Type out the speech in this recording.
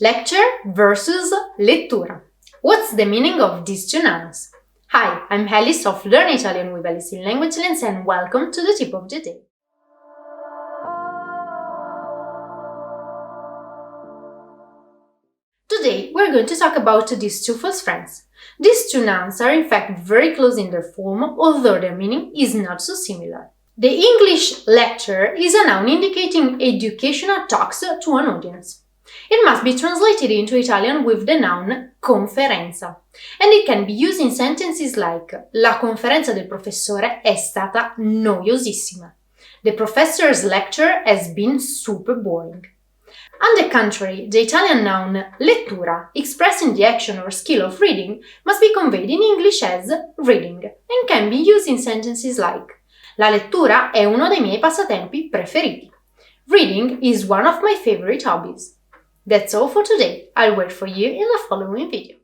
Lecture versus lettura. What's the meaning of these two nouns? Hi, I'm Alice of Learn Italian with Alice in Languagelands and welcome to the tip of the day. Today we're going to talk about these two false friends. These two nouns are in fact very close in their form, although their meaning is not so similar. The English lecture is a noun indicating educational talks to an audience. It must be translated into Italian with the noun conferenza, and it can be used in sentences like La conferenza del professore è stata noiosissima. The professor's lecture has been super boring. On the contrary, the Italian noun lettura, expressing the action or skill of reading, must be conveyed in English as reading, and can be used in sentences like La lettura è uno dei miei passatempi preferiti. Reading is one of my favorite hobbies. That's all for today. I'll wait for you in the following video.